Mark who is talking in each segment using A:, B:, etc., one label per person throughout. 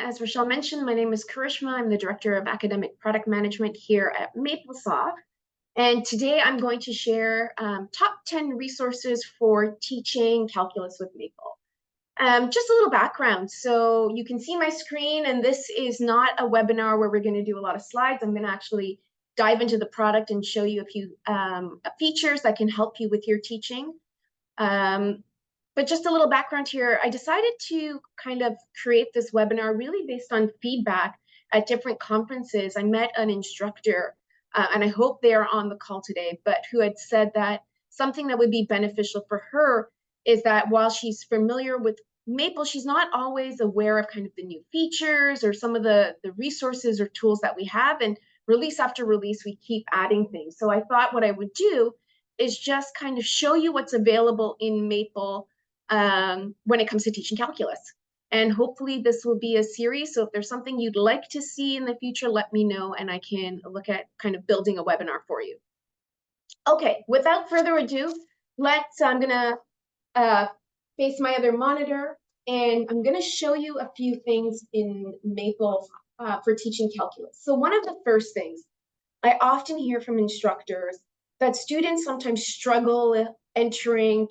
A: As Rochelle mentioned, my name is Karishma. I'm the Director of Academic Product Management here at Maplesoft. And today I'm going to share top 10 resources for teaching calculus with Maple. Just a little background. So you can see my screen, and this is not a webinar where we're going to do a lot of slides. I'm going to actually dive into the product and show you a few features that can help you with your teaching. But just a little background here, I decided to kind of create this webinar really based on feedback at different conferences. I met an instructor, and I hope they are on the call today, but who had said that something that would be beneficial for her is that while she's familiar with Maple, she's not always aware of kind of the new features or some of the resources or tools that we have. And release after release, we keep adding things. So I thought what I would do is just kind of show you what's available in Maple when it comes to teaching calculus. And hopefully this will be a series. So if there's something you'd like to see in the future, let me know and I can look at kind of building a webinar for you. Okay, without further ado, I'm gonna face my other monitor and I'm gonna show you a few things in Maple for teaching calculus. So one of the first things I often hear from instructors that students sometimes struggle entering,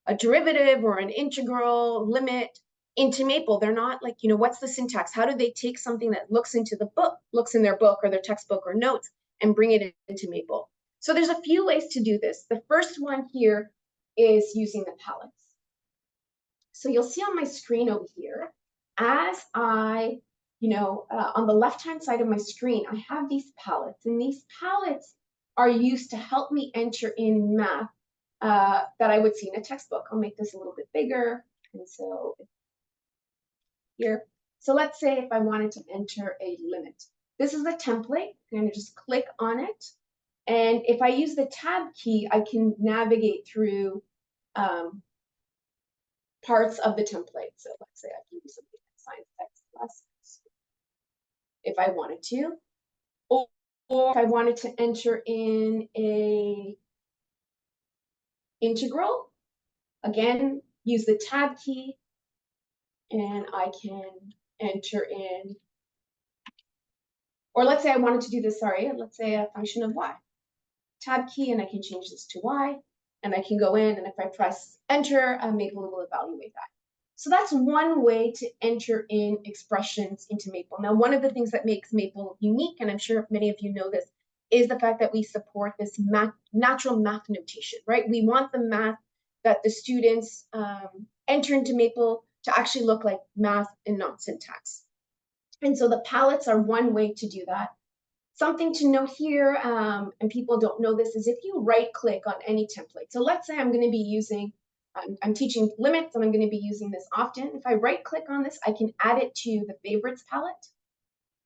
A: a derivative or an integral limit into Maple. They're not like, what's the syntax? How do they take something that looks in their book or their textbook or notes and bring it into Maple? So there's a few ways to do this. The first one here is using the palettes. So you'll see on my screen over here, as I, on the left-hand side of my screen, I have these palettes, and these palettes are used to help me enter in math that I would see in a textbook. I'll make this a little bit bigger. And so here, so let's say if I wanted to enter a limit. This is a template. I'm going to just click on it. And if I use the tab key, I can navigate through parts of the template. So let's say I can use something like science text lessons if I wanted to. Or if I wanted to enter in a integral, again, use the tab key and I can enter in, or let's say I wanted to do this, let's say a function of y. Tab key and I can change this to y and I can go in and if I press enter, Maple will evaluate that. So that's one way to enter in expressions into Maple. Now, one of the things that makes Maple unique, and I'm sure many of you know this, is the fact that we support this natural math notation, right? We want the math that the students enter into Maple to actually look like math and not syntax. And so the palettes are one way to do that. Something to note here, and people don't know this, is if you right-click on any template. So let's say I'm going to be using, I'm teaching limits, and I'm going to be using this often. If I right-click on this, I can add it to the favorites palette.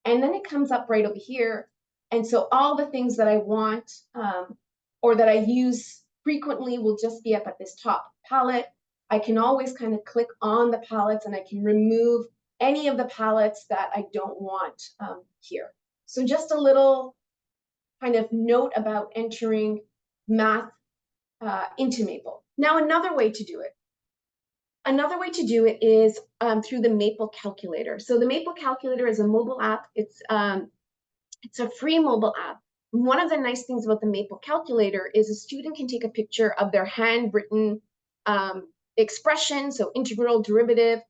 A: And then it comes up right over here. And so all the things that I want or that I use frequently will just be up at this top palette. I can always kind of click on the palettes and I can remove any of the palettes that I don't want here. So just a little kind of note about entering math into Maple. Now, another way to do it. Another way to do it is through the Maple Calculator. So the Maple Calculator is a mobile app. It's a free mobile app. One of the nice things about the Maple Calculator is a student can take a picture of their handwritten expression, so integral, derivative,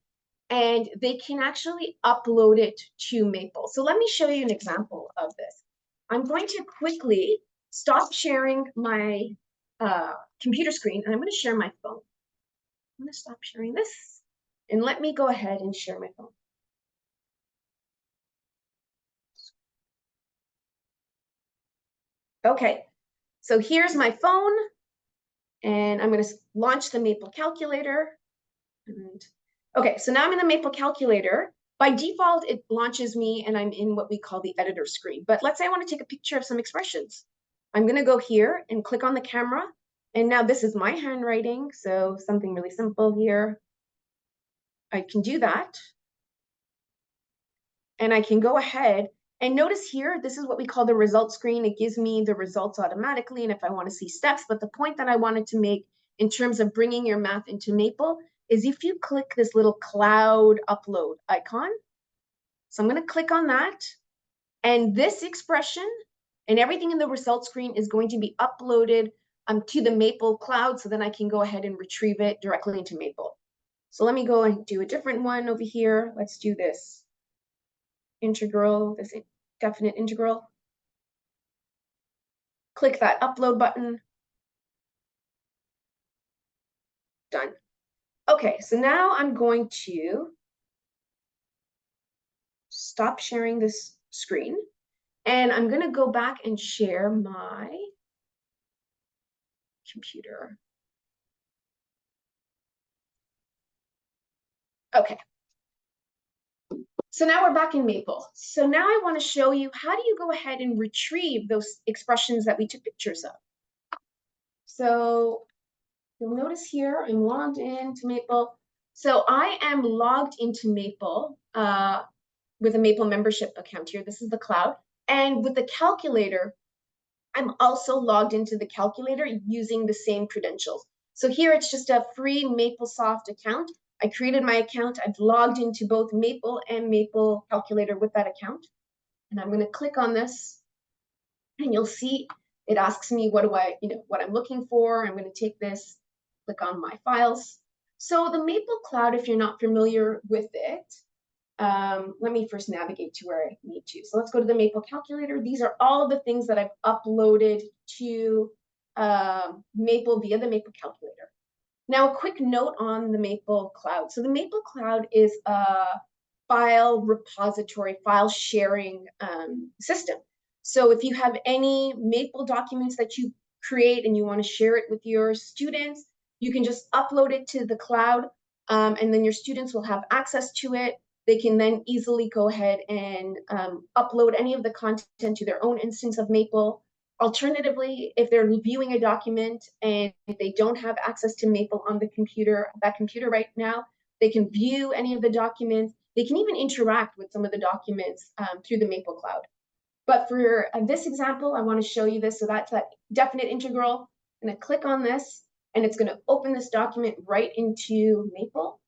A: and they can actually upload it to Maple. So let me show you an example of this. I'm going to quickly stop sharing my computer screen, and I'm going to share my phone. I'm going to stop sharing this, and let me go ahead and share my phone. Okay, so here's my phone, and I'm going to launch the Maple Calculator. And okay, so now I'm in the Maple Calculator. By default, it launches me, and I'm in what we call the editor screen. But let's say I want to take a picture of some expressions. I'm going to go here and click on the camera. And now this is my handwriting, so something really simple here. I can do that. And I can go ahead and notice here, this is what we call the results screen. It gives me the results automatically, and if I want to see steps. But the point that I wanted to make in terms of bringing your math into Maple is if you click this little cloud upload icon, So I'm going to click on that. And this expression and everything in the result screen is going to be uploaded to the Maple cloud, so then I can go ahead and retrieve it directly into Maple. So let me go and do a different one over here. Let's do this integral, this definite integral. Click that upload button. Done. Okay, so now I'm going to stop sharing this screen, and I'm going to go back and share my computer. Okay. So now we're back in Maple. So now I want to show you, how do you go ahead and retrieve those expressions that we took pictures of? So you'll notice here, I'm logged into Maple. So I am logged into Maple with a Maple membership account here. This is the cloud. And with the calculator, I'm also logged into the calculator using the same credentials. So here it's just a free Maplesoft account. I created my account. I've logged into both Maple and Maple calculator with that account. And I'm going to click on this, and you'll see it asks me what I'm looking for. I'm going to take this, click on my files. So the Maple cloud, if you're not familiar with it, let me first navigate to where I need to. So let's go to the Maple calculator. These are all the things that I've uploaded to Maple via the Maple calculator. Now, a quick note on the Maple cloud. So the Maple cloud is a file repository, file sharing system. So if you have any Maple documents that you create and you want to share it with your students, you can just upload it to the cloud, and then your students will have access to it. They can then easily go ahead and upload any of the content to their own instance of Maple. Alternatively, if they're reviewing a document and if they don't have access to Maple on the computer, that computer right now, they can view any of the documents. They can even interact with some of the documents through the Maple cloud. But for this example, I want to show you this. So that's that definite integral. I'm going to click on this, and it's going to open this document right into Maple.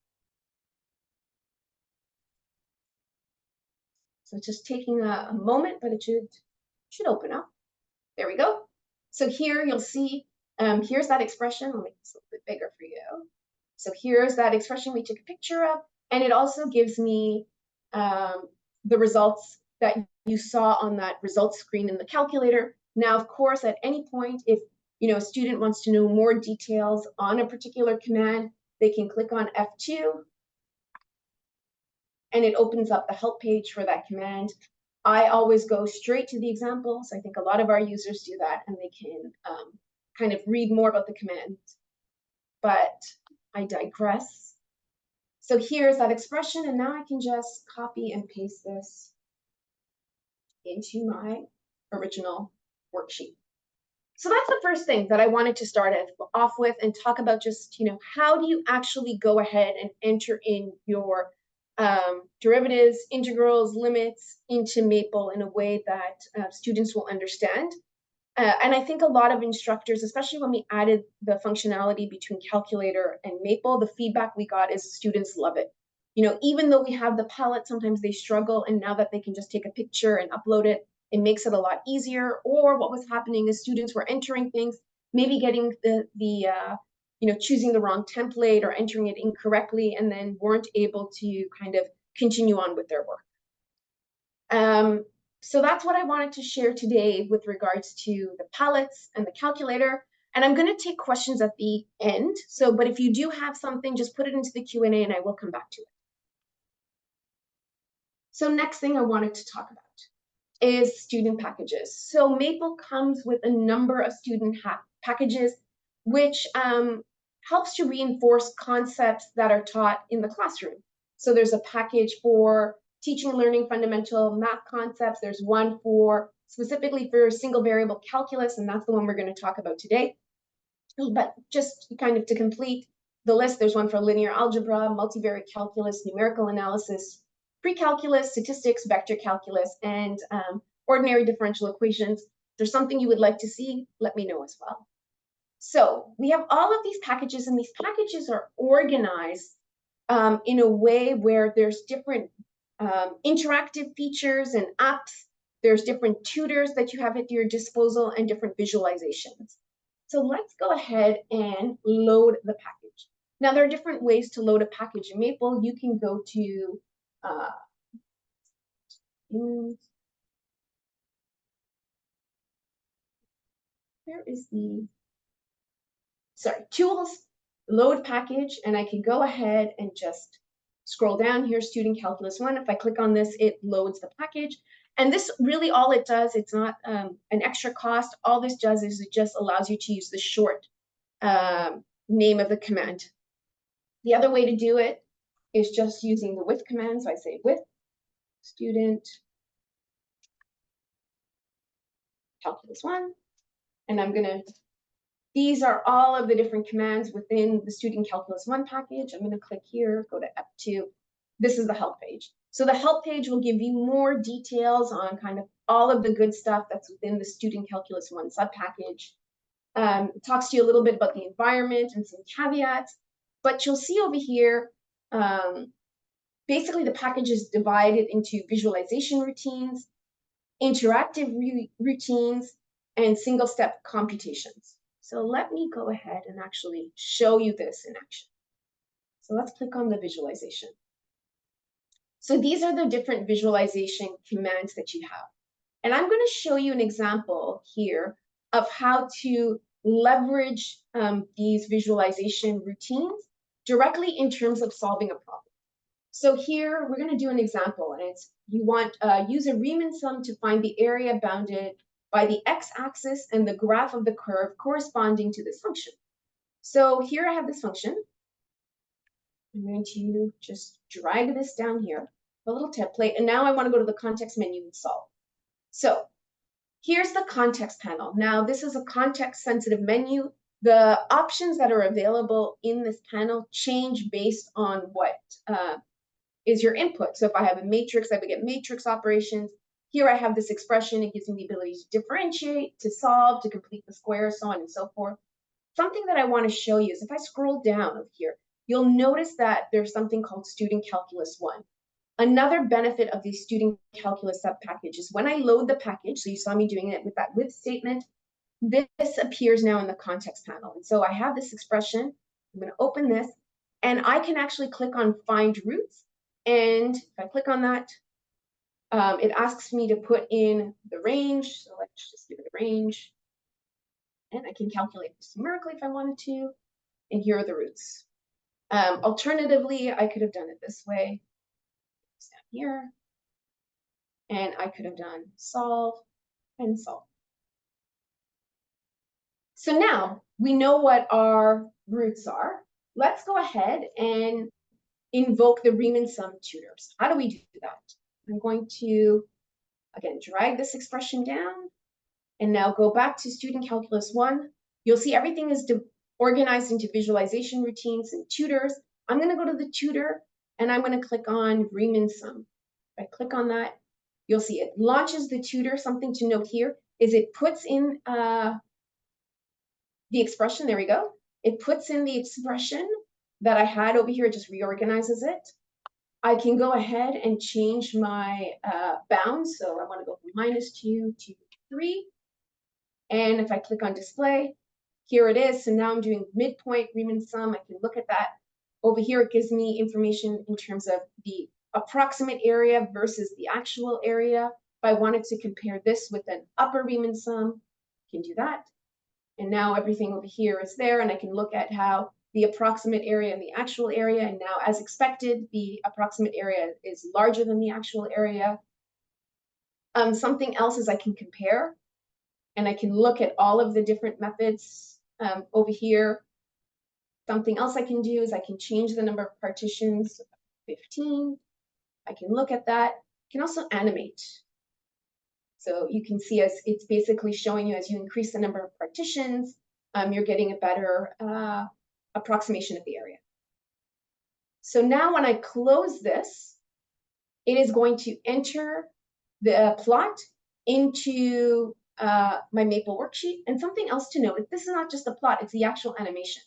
A: So it's just taking a moment, but it should open up. There we go. So here you'll see, here's that expression. I'll make this a little bit bigger for you. So here's that expression we took a picture of, and it also gives me the results that you saw on that results screen in the calculator. Now, of course, at any point, if a student wants to know more details on a particular command, they can click on F2, and it opens up the help page for that command. I always go straight to the examples. I think a lot of our users do that, and they can kind of read more about the command. But I digress. So here's that expression, and now I can just copy and paste this into my original worksheet. So that's the first thing that I wanted to start off with and talk about, just, how do you actually go ahead and enter in your derivatives, integrals, limits into Maple in a way that students will understand. And I think a lot of instructors, especially when we added the functionality between calculator and Maple, the feedback we got is students love it. Even though we have the palette, sometimes they struggle, and now that they can just take a picture and upload it, it makes it a lot easier. Or what was happening is students were entering things, maybe getting choosing the wrong template or entering it incorrectly, and then weren't able to kind of continue on with their work. So that's what I wanted to share today with regards to the palettes and the calculator. And I'm going to take questions at the end. But if you do have something, just put it into the Q&A and I will come back to it. So next thing I wanted to talk about is student packages. So Maple comes with a number of student packages, which helps to reinforce concepts that are taught in the classroom. So there's a package for teaching and learning fundamental math concepts. There's one specifically for single variable calculus, and that's the one we're going to talk about today. But just kind of to complete the list, there's one for linear algebra, multivariate calculus, numerical analysis, pre-calculus, statistics, vector calculus, and ordinary differential equations. If there's something you would like to see, let me know as well. So we have all of these packages, and these packages are organized in a way where there's different interactive features and apps. There's different tutors that you have at your disposal and different visualizations. So let's go ahead and load the package. Now, there are different ways to load a package in Maple. You can go to where is the, sorry, tools, load package, and I can go ahead and just scroll down here, student calculus 1. If I click on this, it loads the package. And this really all it does, it's not an extra cost. All this does is it just allows you to use the short name of the command. The other way to do it is just using the with command. So I say with student calculus 1, and I'm going to, these are all of the different commands within the student calculus 1 package. I'm going to click here, go to F2. This is the help page. So the help page will give you more details on kind of all of the good stuff that's within the student calculus 1 sub package. It talks to you a little bit about the environment and some caveats, but you'll see over here, basically the package is divided into visualization routines, interactive routines, and single-step computations. So let me go ahead and actually show you this in action. So let's click on the visualization. So these are the different visualization commands that you have. And I'm going to show you an example here of how to leverage these visualization routines directly in terms of solving a problem. So here we're going to do an example, and it's you want use a Riemann sum to find the area bounded by the x-axis and the graph of the curve corresponding to this function. So here I have this function. I'm going to just drag this down here, a little template, and now I want to go to the context menu and solve. So here's the context panel. Now this is a context-sensitive menu. The options that are available in this panel change based on what is your input. So if I have a matrix, I would get matrix operations. Here I have this expression. It gives me the ability to differentiate, to solve, to complete the square, so on and so forth. Something that I want to show you is if I scroll down over here, you'll notice that there's something called Student Calculus 1. Another benefit of the Student Calculus sub-package is when I load the package, so you saw me doing it with that with statement, this appears now in the context panel. And so I have this expression. I'm going to open this, and I can actually click on Find Roots. And if I click on that, it asks me to put in the range. So let's just give it a range. And I can calculate this numerically if I wanted to. And here are the roots. Alternatively, I could have done it this way. It's down here. And I could have done solve and solve. So now we know what our roots are. Let's go ahead and invoke the Riemann sum tutors. How do we do that? I'm going to, again, drag this expression down and now go back to Student Calculus 1. You'll see everything is organized into visualization routines and tutors. I'm going to go to the tutor and I'm going to click on Riemann sum. If I click on that, you'll see it launches the tutor. Something to note here is it puts in the expression. There we go. It puts in the expression that I had over here. It just reorganizes it. I can go ahead and change my bounds. So I want to go from -2 to 3. And if I click on display, here it is. So now I'm doing midpoint Riemann sum. I can look at that. Over here, it gives me information in terms of the approximate area versus the actual area. If I wanted to compare this with an upper Riemann sum, I can do that. And now everything over here is there, and I can look at how the approximate area and the actual area, and now as expected, the approximate area is larger than the actual area. Something else is I can compare, and I can look at all of the different methods over here. Something else I can do is I can change the number of partitions, 15. I can look at that. I can also animate. So you can see as it's basically showing you as you increase the number of partitions, you're getting a better approximation of the area. So now when I close this, it is going to enter the plot into my Maple worksheet. And something else to note, this is not just a plot, it's the actual animation.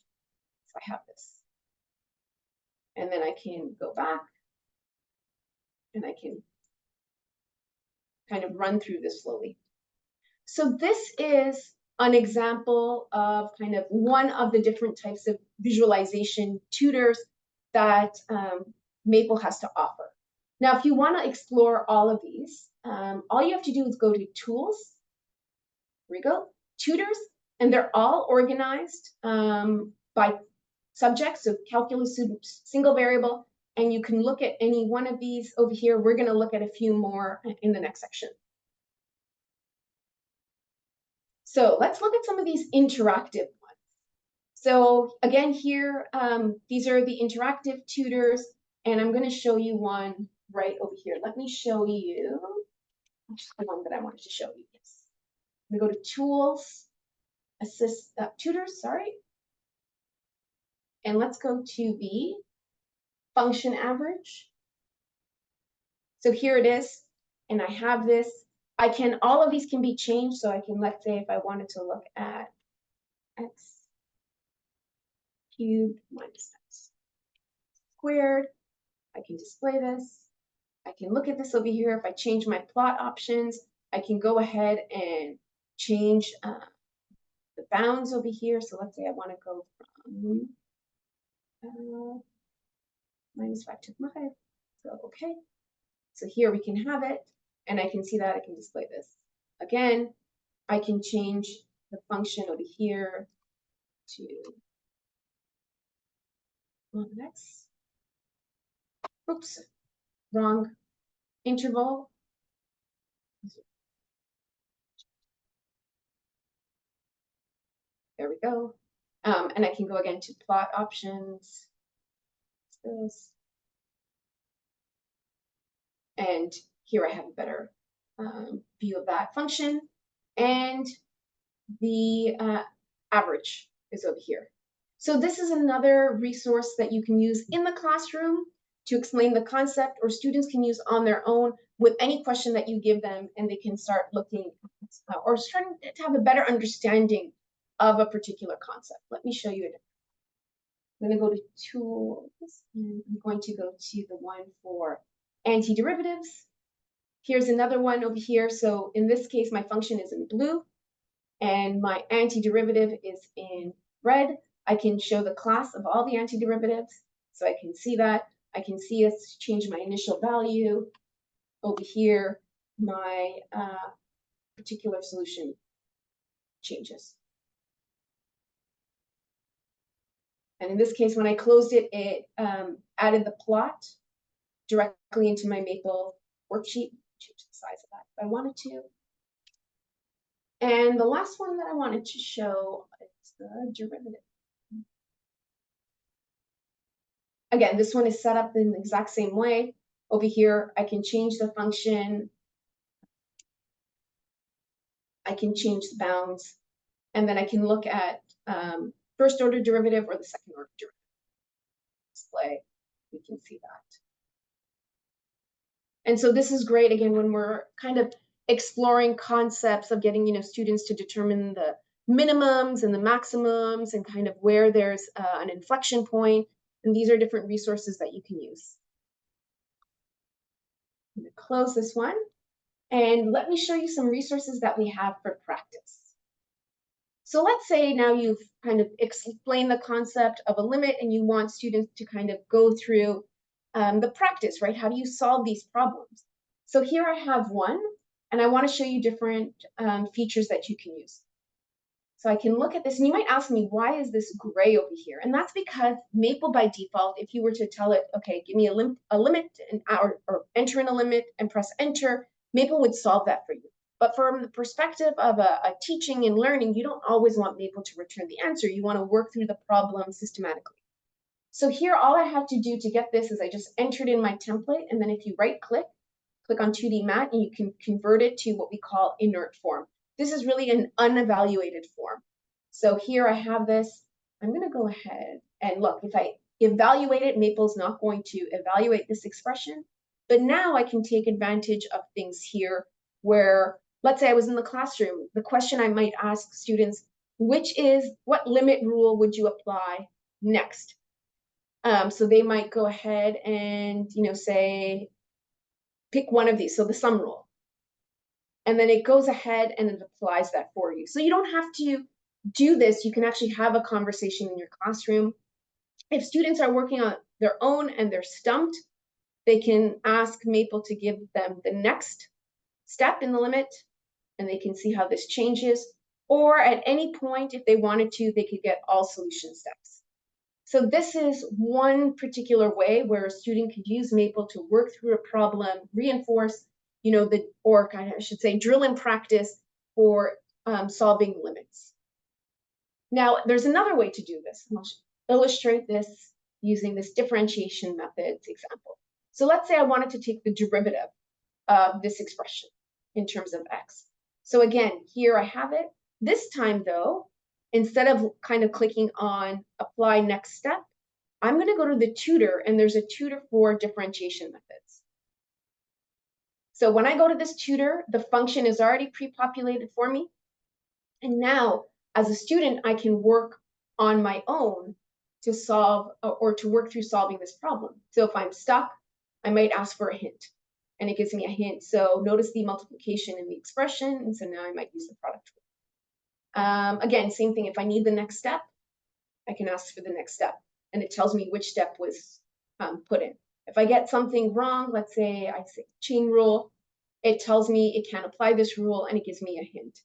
A: So I have this. And then I can go back And I can kind of run through this slowly. So this is an example of kind of one of the different types of visualization tutors that Maple has to offer. Now, if you want to explore all of these, all you have to do is go to Tools. Here we go, Tutors, and they're all organized by subject, so calculus, single variable, and you can look at any one of these over here. We're going to look at a few more in the next section. So let's look at some of these interactive ones. So again, here, these are the interactive tutors, and I'm going to show you one right over here. Let me show you, which is the one that I wanted to show you. Yes. I'm going to go to Tools, Assist, Tutors, sorry. And let's go to the function average. So here it is, and I have this. All of these can be changed, so I can, let's say if I wanted to look at x cubed minus x squared, I can display this. I can look at this over here. If I change my plot options, I can go ahead and change the bounds over here. So let's say I want to go from minus 5 to 5. So, okay. So here we can have it, and I can see that I can display this. Again, I can change the function over here to x. Oops, wrong interval. There we go. And I can go again to plot options. This. And here I have a better view of that function. And the average is over here. So this is another resource that you can use in the classroom to explain the concept, or students can use on their own with any question that you give them, and they can start looking or starting to have a better understanding of a particular concept. Let me show you it. I'm going to go to Tools, and I'm going to go to the one for antiderivatives. Here's another one over here. So in this case, my function is in blue, and my antiderivative is in red. I can show the class of all the antiderivatives, so I can see that. I can see it's change my initial value. Over here, my particular solution changes. And in this case, when I closed it, it added the plot directly into my Maple worksheet. Change the size of that if I wanted to. And the last one that I wanted to show is the derivative. Again, this one is set up in the exact same way. Over here, I can change the function. I can change the bounds. And then I can look at first order derivative or the second order derivative. Display, we can see that. And so this is great, again, when we're kind of exploring concepts of getting students to determine the minimums and the maximums and kind of where there's an inflection point. And these are different resources that you can use. I'm going to close this one. And let me show you some resources that we have for practice. So let's say now you've kind of explained the concept of a limit and you want students to kind of go through the practice, right? How do you solve these problems? So here I have one, and I want to show you different features that you can use. So I can look at this, and you might ask me, why is this gray over here? And that's because Maple by default, if you were to tell it, okay, give me a limit or enter in a limit and press enter, Maple would solve that for you. But from the perspective of a teaching and learning, you don't always want Maple to return the answer. You want to work through the problem systematically. So here, all I have to do to get this is I just entered in my template, and then if you right-click, click on 2D Mat, and you can convert it to what we call inert form. This is really an unevaluated form. So here I have this. I'm going to go ahead and look. If I evaluate it, Maple's not going to evaluate this expression. But now I can take advantage of things here where, let's say I was in the classroom. The question I might ask students, what limit rule would you apply next? So they might go ahead and say, pick one of these, so the sum rule. And then it goes ahead and it applies that for you. So you don't have to do this. You can actually have a conversation in your classroom. If students are working on their own and they're stumped, they can ask Maple to give them the next step in the limit, and they can see how this changes. Or at any point, if they wanted to, they could get all solution steps. So this is one particular way where a student could use Maple to work through a problem, reinforce, or I should say, drill in practice for solving limits. Now, there's another way to do this. I'll illustrate this using this differentiation methods example. So let's say I wanted to take the derivative of this expression in terms of x. So again, here I have it. This time, though, instead of kind of clicking on apply next step, I'm going to go to the tutor, and there's a tutor for differentiation methods. So when I go to this tutor, the function is already pre-populated for me. And now, as a student, I can work on my own to solve or to work through solving this problem. So if I'm stuck, I might ask for a hint, and it gives me a hint. So notice the multiplication in the expression, and so now I might use the product rule. Again, same thing. If I need the next step, I can ask for the next step, and it tells me which step was put in. If I get something wrong, let's say I say chain rule, it tells me it can't apply this rule, and it gives me a hint.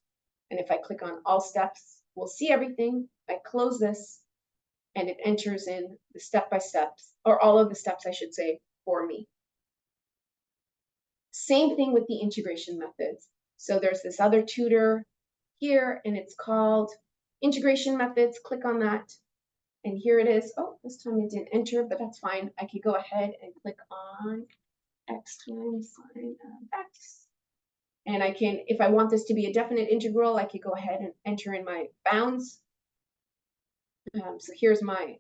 A: And if I click on all steps, we'll see everything. I close this, and it enters in the step-by-steps, or all of the steps, I should say, for me. Same thing with the integration methods. So there's this other tutor here, and it's called integration methods. Click on that, and here it is. Oh, this time it didn't enter, but that's fine. I could go ahead and click on x times sine of x. And I can, if I want this to be a definite integral, I could go ahead and enter in my bounds. So here's my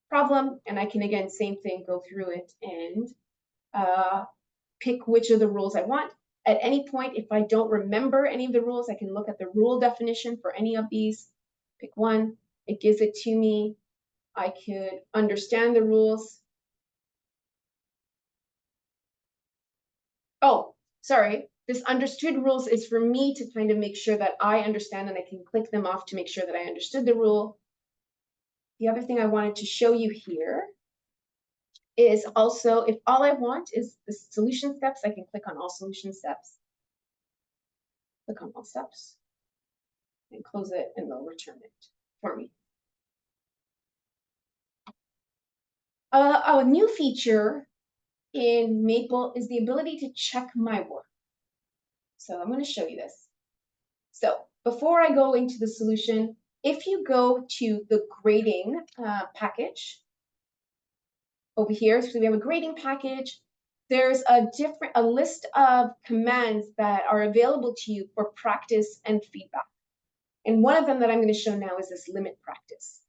A: problem, and I can, again, same thing, go through it and pick which of the rules I want. At any point, if I don't remember any of the rules, I can look at the rule definition for any of these, pick one, it gives it to me. I could understand the rules. Oh, sorry. This understood rules is for me to kind of make sure that I understand, and I can click them off to make sure that I understood the rule. The other thing I wanted to show you here is also, if all I want is the solution steps, I can click on all solution steps. Click on all steps and close it, and they'll return it for me. A new feature in Maple is the ability to check my work. So I'm going to show you this. So before I go into the solution, if you go to the grading package over here, so we have a grading package, there's a list of commands that are available to you for practice and feedback. And one of them that I'm going to show now is this limit practice.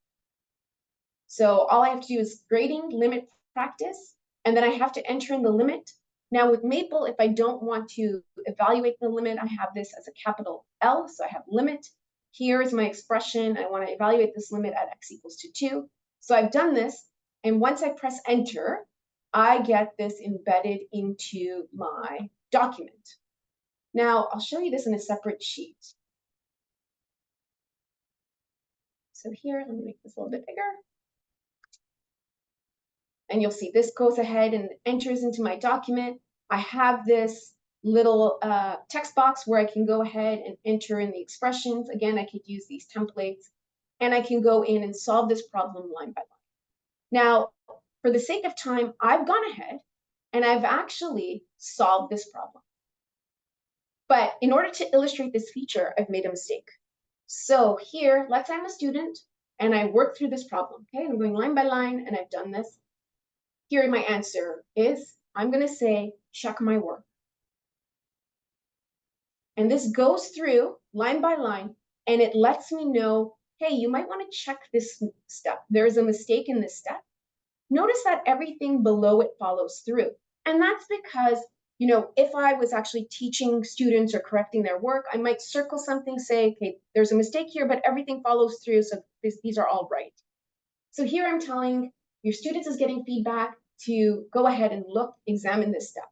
A: So all I have to do is grading, limit, practice, and then I have to enter in the limit. Now with Maple, if I don't want to evaluate the limit, I have this as a capital L, so I have limit. Here is my expression. I want to evaluate this limit at x equals to 2. So I've done this, and once I press enter, I get this embedded into my document. Now, I'll show you this in a separate sheet. So here, let me make this a little bit bigger. And you'll see this goes ahead and enters into my document. I have this little text box where I can go ahead and enter in the expressions. Again, I could use these templates, and I can go in and solve this problem line by line. Now, for the sake of time, I've gone ahead and I've actually solved this problem. But in order to illustrate this feature, I've made a mistake. So here, let's say I'm a student and I work through this problem. Okay, I'm going line by line, and I've done this. Here my answer is, I'm going to say, check my work. And this goes through line by line, and it lets me know, hey, you might want to check this step. There's a mistake in this step. Notice that everything below it follows through. And that's because, if I was actually teaching students or correcting their work, I might circle something, say, okay, there's a mistake here, but everything follows through, so these are all right. So here I'm telling your students is getting feedback to go ahead and examine this step.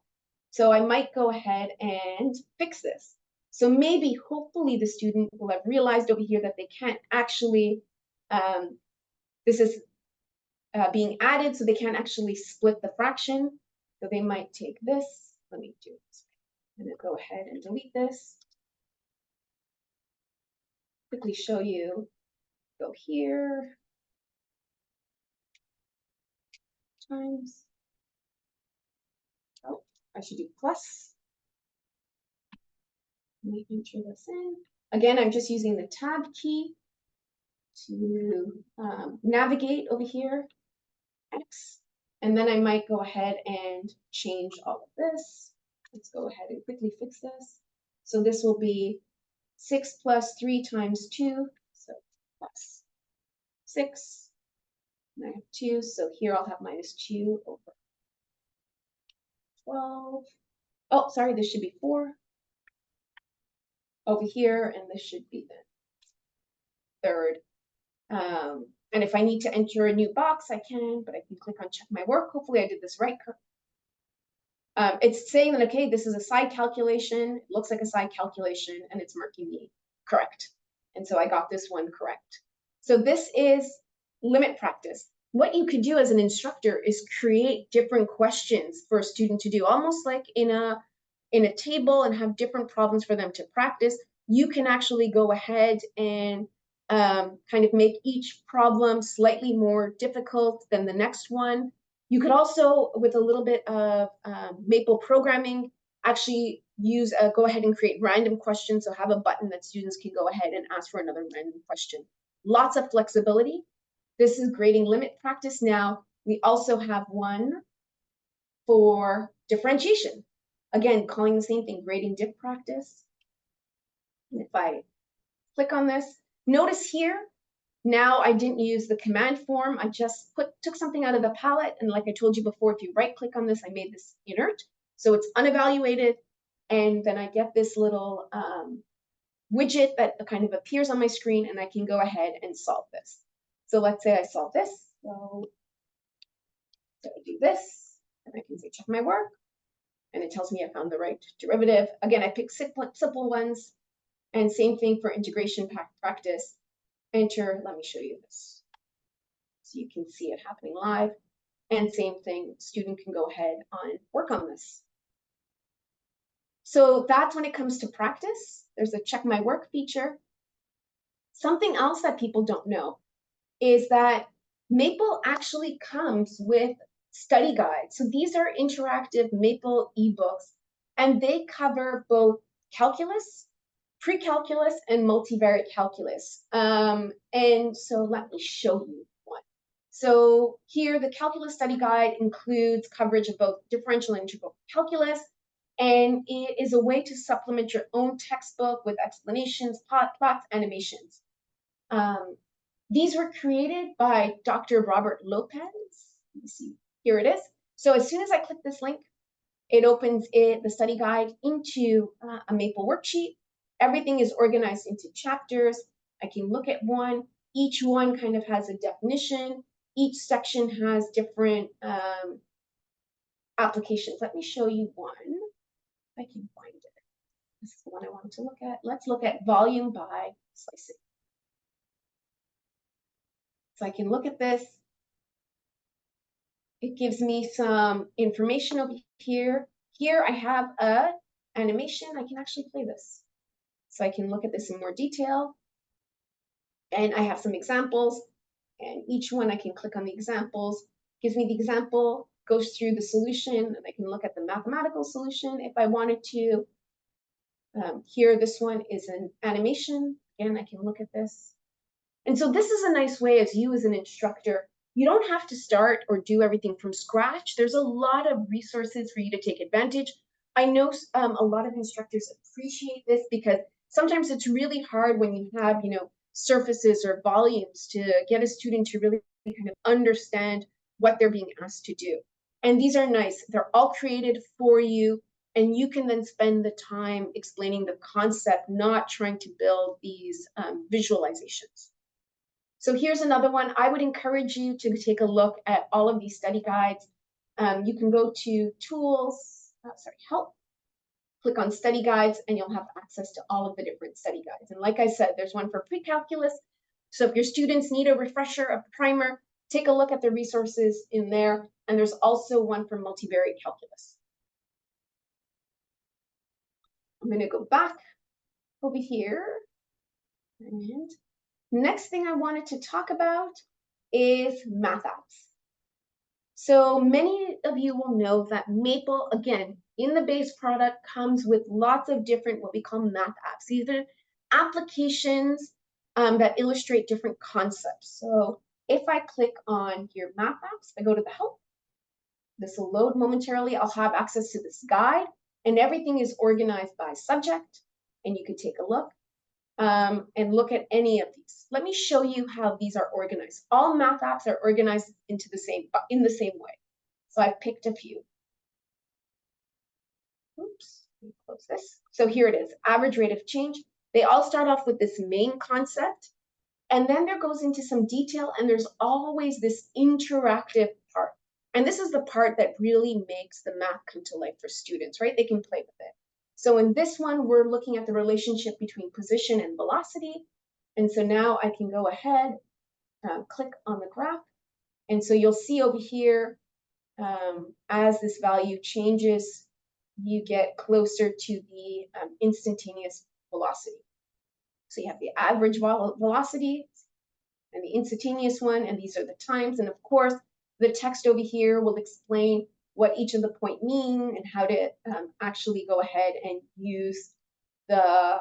A: So I might go ahead and fix this. So maybe, hopefully, the student will have realized over here that they can't actually, this is being added, so they can't actually split the fraction. So they might take this. Let me do this. I'm going to go ahead and delete this. Quickly show you. Go here. Times. Oh, I should do plus. Let me enter this in. Again, I'm just using the tab key to navigate over here. X. And then I might go ahead and change all of this. Let's go ahead and quickly fix this. So this will be 6 plus 3 times 2, so plus 6. And I have 2, so here I'll have minus 2 over 12. Oh, sorry, this should be 4 over here, and this should be the third. And if I need to enter a new box, I can, but I can click on check my work. Hopefully I did this right. It's saying that, okay, this is a side calculation. It looks like a side calculation, and it's marking me correct. And so I got this one correct. So this is limit practice. What you could do as an instructor is create different questions for a student to do, almost like in a table, and have different problems for them to practice. You can actually go ahead and kind of make each problem slightly more difficult than the next one. You could also, with a little bit of Maple programming, actually use go ahead and create random questions. So have a button that students can go ahead and ask for another random question. Lots of flexibility. This is grading limit practice. Now, we also have one for differentiation. Again, calling the same thing, grading diff practice. And if I click on this, notice here, now I didn't use the command form. I just took something out of the palette. And like I told you before, if you right click on this, I made this inert. So it's unevaluated. And then I get this little widget that kind of appears on my screen, and I can go ahead and solve this. So let's say I solve this. So I do this, and I can say check my work. And it tells me I found the right derivative. Again, I pick simple ones. And same thing for integration practice. Enter, let me show you this. So you can see it happening live. And same thing, student can go ahead and work on this. So that's when it comes to practice. There's a check my work feature. Something else that people don't know is that Maple actually comes with study guides. So these are interactive Maple ebooks, and they cover both calculus, pre-calculus, and multivariate calculus. And so let me show you one. So here, the calculus study guide includes coverage of both differential and integral calculus, and it is a way to supplement your own textbook with explanations, plots, animations. These were created by Dr. Robert Lopez. Let me see, here it is. So as soon as I click this link, it opens the study guide into a Maple worksheet. Everything is organized into chapters. I can look at one. Each one kind of has a definition. Each section has different applications. Let me show you one, if I can find it. This is the one I wanted to look at. Let's look at volume by slicing. So I can look at this. It gives me some information over here. Here I have a animation. I can actually play this. So I can look at this in more detail. And I have some examples. And each one I can click on the examples. Gives me the example, goes through the solution, and I can look at the mathematical solution if I wanted to. Here, this one is an animation. Again, I can look at this. And so this is a nice way, as you as an instructor, you don't have to start or do everything from scratch. There's a lot of resources for you to take advantage. I know a lot of instructors appreciate this because sometimes it's really hard when you have, surfaces or volumes to get a student to really kind of understand what they're being asked to do. And these are nice. They're all created for you, and you can then spend the time explaining the concept, not trying to build these visualizations. So here's another one. I would encourage you to take a look at all of these study guides. You can go to tools, help. Click on study guides and you'll have access to all of the different study guides. And like I said, there's one for pre-calculus. So if your students need a refresher, a primer, take a look at the resources in there. And there's also one for multivariate calculus. I'm going to go back over here. And next thing I wanted to talk about is math apps. So many of you will know that Maple, again, in the base product comes with lots of different what we call math apps. These are applications that illustrate different concepts. So if I click on your math apps, I go to the help. This will load momentarily. I'll have access to this guide, and everything is organized by subject, and you can take a look and look at any of these. Let me show you how these are organized. All math apps are organized in the same way. So I've picked a few. Oops, let me close this. So here it is, average rate of change. They all start off with this main concept, and then there goes into some detail, and there's always this interactive part. And this is the part that really makes the math come to life for students, right? They can play with it. So in this one, we're looking at the relationship between position and velocity. And so now I can go ahead, click on the graph. And so you'll see over here, as this value changes, you get closer to the instantaneous velocity. So you have the average velocity and the instantaneous one, and these are the times. And of course, the text over here will explain what each of the point mean and how to actually go ahead and use the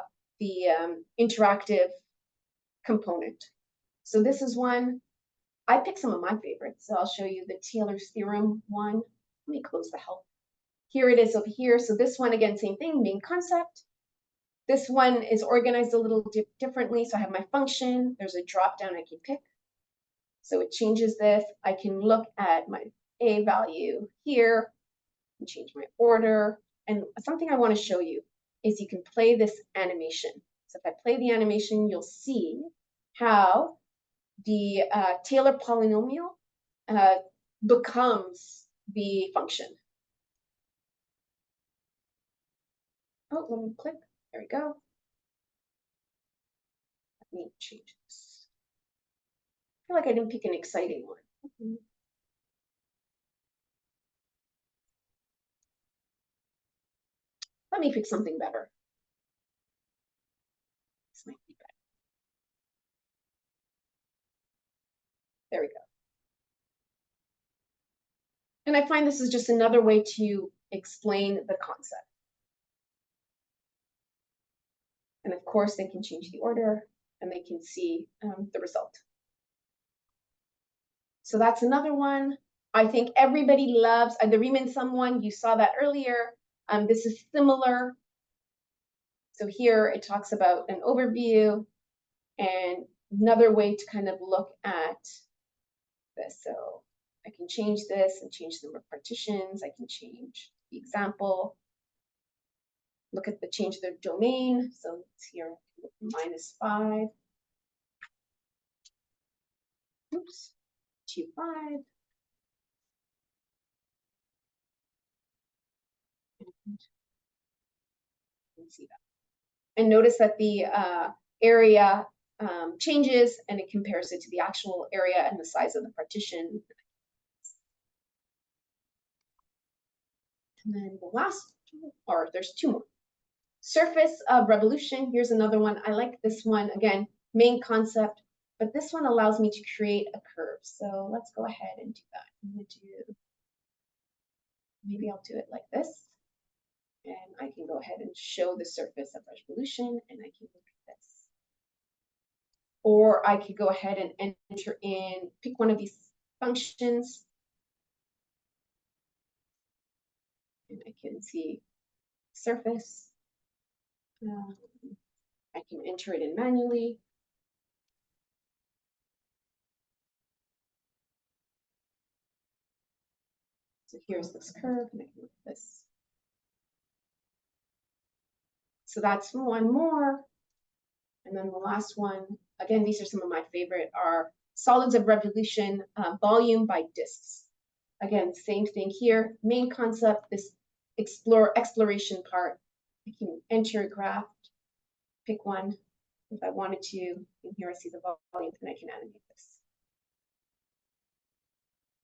A: interactive component. So this is one. I picked some of my favorites. So I'll show you the Taylor's theorem one. Let me close the help. Here it is over here. So this one, again, same thing, main concept. This one is organized a little differently. So I have my function. There's a drop down I can pick. So it changes this. I can look at my A value here and change my order. And something I want to show you is you can play this animation. So if I play the animation, you'll see how the Taylor polynomial becomes the function. Oh, let me click. There we go. Let me change this. I feel like I didn't pick an exciting one. Let me pick something better. This might be better. There we go. And I find this is just another way to explain the concept. And of course, they can change the order and they can see the result. So that's another one. I think everybody loves the Riemann sum one. You saw that earlier. This is similar. So here it talks about an overview and another way to kind of look at this. So I can change this and change the number of partitions. I can change the example. Look at the change the domain. So it's here -5. Oops, 2, 5. And you can see that. And notice that the area changes and it compares it to the actual area and the size of the partition. And then the last, or there's 2 more. Surface of revolution. Here's another one. I like this one. Again, main concept, but this one allows me to create a curve. So let's go ahead and do that. I'm going to do, maybe I'll do it like this. And I can go ahead and show the surface of revolution, and I can look at this. Or I could go ahead and enter in, pick one of these functions. And I can see surface. I can enter it in manually. So here's this curve, and I can look at this. So that's one more. And then the last one, again, these are some of my favorite, are solids of revolution, volume by disks. Again, same thing here, main concept, this exploration part. I can enter a graph, pick one if I wanted to, and here I see the volume, and I can animate this.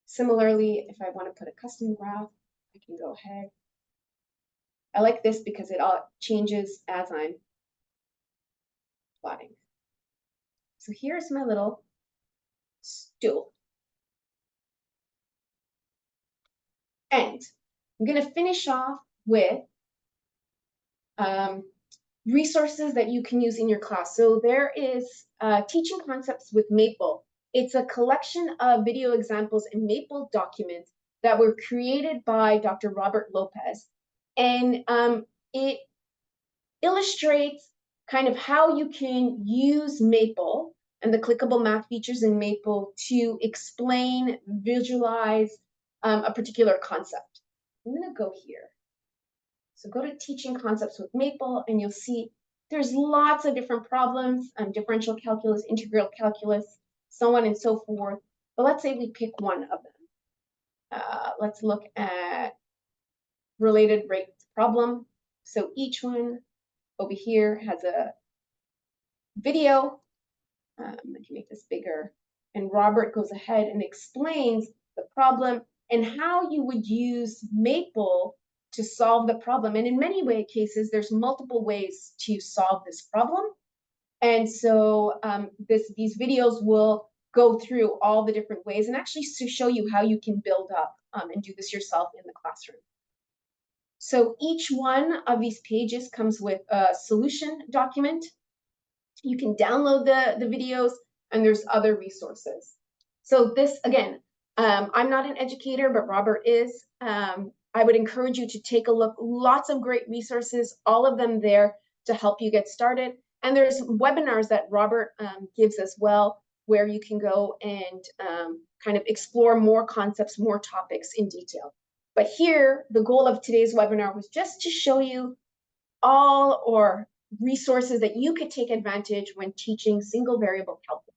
A: Similarly, if I want to put a custom graph, I can go ahead. I like this because it all changes as I'm plotting. So here's my little stool. And I'm going to finish off with resources that you can use in your class. So there is Teaching Concepts with Maple. It's a collection of video examples and Maple documents that were created by Dr. Robert Lopez. And it illustrates kind of how you can use Maple and the clickable math features in Maple to explain, visualize a particular concept. I'm going to go here. So go to Teaching Concepts with Maple, and you'll see there's lots of different problems, differential calculus, integral calculus, so on and so forth. But let's say we pick one of them. Let's look at related rates problem. So each one over here has a video. I can make this bigger. And Robert goes ahead and explains the problem and how you would use Maple to solve the problem. And in many cases, there's multiple ways to solve this problem. And so these videos will go through all the different ways and actually to show you how you can build up and do this yourself in the classroom. So each one of these pages comes with a solution document. You can download the videos, and there's other resources. So this, again, I'm not an educator, but Robert is. I would encourage you to take a look. Lots of great resources, all of them there to help you get started. And there's webinars that Robert gives as well, where you can go and kind of explore more concepts, more topics in detail. But here, the goal of today's webinar was just to show you all or resources that you could take advantage when teaching single variable calculus.